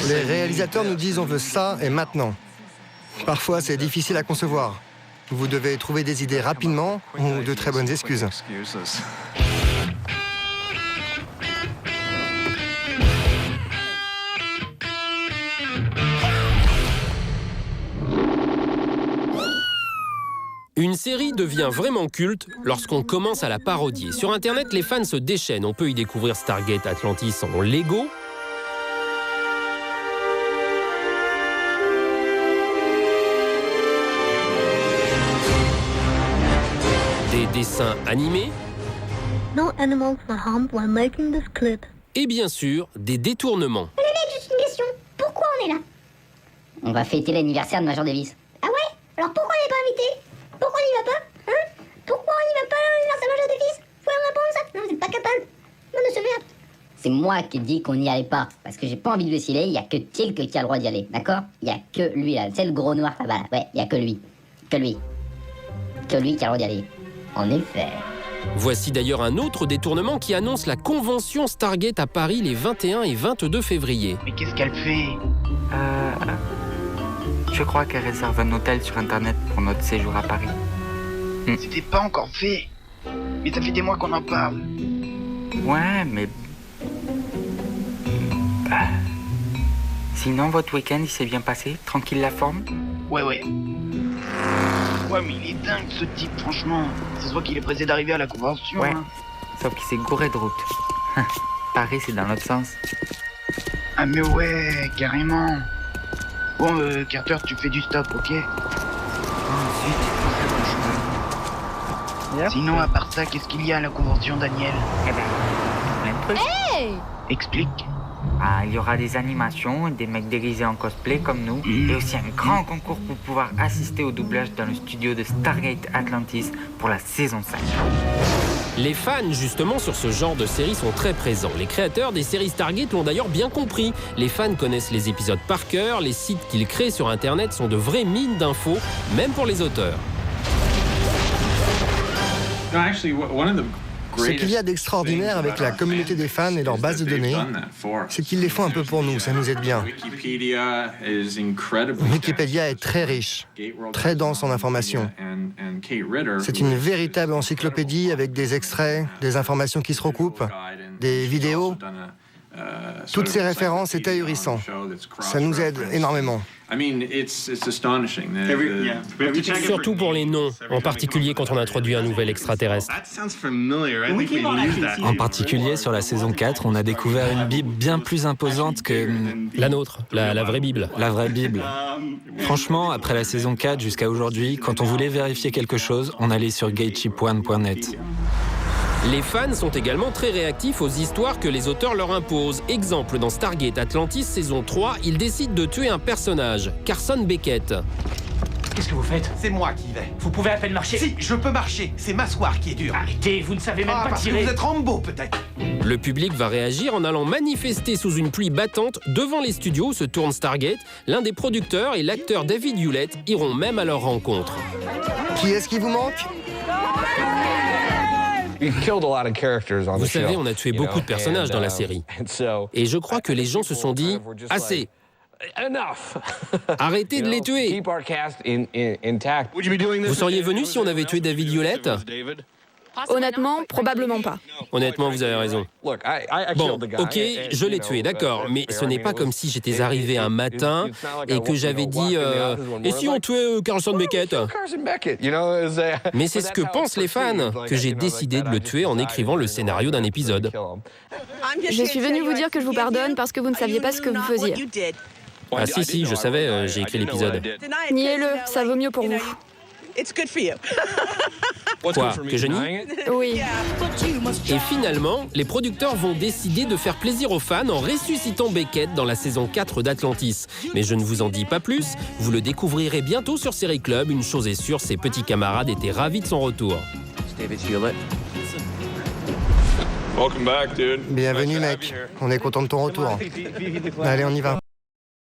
Les réalisateurs nous disent on veut ça et maintenant. Parfois, c'est difficile à concevoir. Vous devez trouver des idées rapidement ou de très bonnes excuses. Une série devient vraiment culte lorsqu'on commence à la parodier. Sur Internet, les fans se déchaînent. On peut y découvrir Stargate Atlantis en Lego, des dessins animés No animals were harmed while making this clip. et bien sûr des détournements. Juste une question. Pourquoi on est là? On va fêter l'anniversaire de Major Davis. Ah ouais? Alors pourquoi on n'est pas invité? Pourquoi on n'y va pas? Hein? Pourquoi on n'y va pas à l'anniversaire de Major Davis? Vous pouvez me répondre ça? Non, vous n'êtes pas capable. Non, monsieur Vert. C'est moi qui dis qu'on n'y allait pas. Parce que j'ai pas envie de le sciller, il y a que Tilk qui a le droit d'y aller, d'accord? Il y a que lui là, c'est le gros noir là-bas. Là. Ouais, il y a que lui. Que lui. Que lui qui a le droit d'y aller. En effet. Voici d'ailleurs un autre détournement qui annonce la convention Stargate à Paris les 21 et 22 février. Mais qu'est-ce qu'elle fait? Je crois qu'elle réserve un hôtel sur Internet pour notre séjour à Paris. C'était pas encore fait. Mais ça fait des mois qu'on en parle. Ouais, mais... Sinon, votre week-end, il s'est bien passé? Tranquille la forme? Ouais. Ouais, mais il est dingue ce type, franchement. Ça se voit qu'il est pressé d'arriver à la convention. Ouais, hein. sauf qu'il s'est gouré de route. Paris, c'est dans l'autre sens. Ah mais ouais, carrément. Bon, Carter, tu fais du stop, ok? Sinon, à part ça, qu'est-ce qu'il y a à la convention, Daniel? Eh ben, plein de trucs. Hey! Explique. Ah, il y aura des animations, des mecs déguisés en cosplay comme nous, et aussi un grand concours pour pouvoir assister au doublage dans le studio de Stargate Atlantis pour la saison 5. Les fans, justement, sur ce genre de série sont très présents. Les créateurs des séries Stargate l'ont d'ailleurs bien compris. Les fans connaissent les épisodes par cœur, les sites qu'ils créent sur Internet sont de vraies mines d'infos, même pour les auteurs. Ce qu'il y a d'extraordinaire avec la communauté des fans et leur base de données, c'est qu'ils les font un peu pour nous, ça nous aide bien. Wikipédia est très riche, très dense en informations. C'est une véritable encyclopédie avec des extraits, des informations qui se recoupent, des vidéos. Toutes ces références est ahurissant. Ça nous aide énormément. Surtout pour les noms, en particulier quand on introduit un nouvel extraterrestre. En particulier, sur la saison 4, on a découvert une Bible bien plus imposante que... La nôtre, la vraie Bible. La vraie Bible. Franchement, après la saison 4 jusqu'à aujourd'hui, quand on voulait vérifier quelque chose, on allait sur gateship1.net. Les fans sont également très réactifs aux histoires que les auteurs leur imposent. Exemple, dans Stargate Atlantis saison 3, ils décident de tuer un personnage, Carson Beckett. Qu'est-ce que vous faites? C'est moi qui vais. Vous pouvez à peine marcher. Si, je peux marcher. C'est m'asseoir qui est dur. Arrêtez, vous ne savez même pas parce tirer. que vous êtes Rambo, peut-être. Le public va réagir en allant manifester sous une pluie battante devant les studios où se tourne Stargate. L'un des producteurs et l'acteur David Hewlett iront même à leur rencontre. Qui est-ce qui vous manque ? Vous savez, on a tué beaucoup de personnages dans la série. Et je crois que les gens se sont dit « Assez ! Arrêtez de les tuer !» Vous seriez venu si on avait tué David Hewlett? Honnêtement, probablement pas. Honnêtement, vous avez raison. Bon, ok, je l'ai tué, d'accord, mais ce n'est pas comme si j'étais arrivé un matin et que j'avais dit « Et si on tuait Carson Beckett ?» Mais c'est ce que pensent les fans, que j'ai décidé de le tuer en écrivant le scénario d'un épisode. Je suis venue vous dire que je vous pardonne parce que vous ne saviez pas ce que vous faisiez. Ah si, je savais, j'ai écrit l'épisode. Niez-le, ça vaut mieux pour vous. Quoi, que je nie? Oui. Et finalement, les producteurs vont décider de faire plaisir aux fans en ressuscitant Beckett dans la saison 4 d'Atlantis. Mais je ne vous en dis pas plus, vous le découvrirez bientôt sur Série Club. Une chose est sûre, ses petits camarades étaient ravis de son retour. Bienvenue mec, on est content de ton retour. Allez, on y va.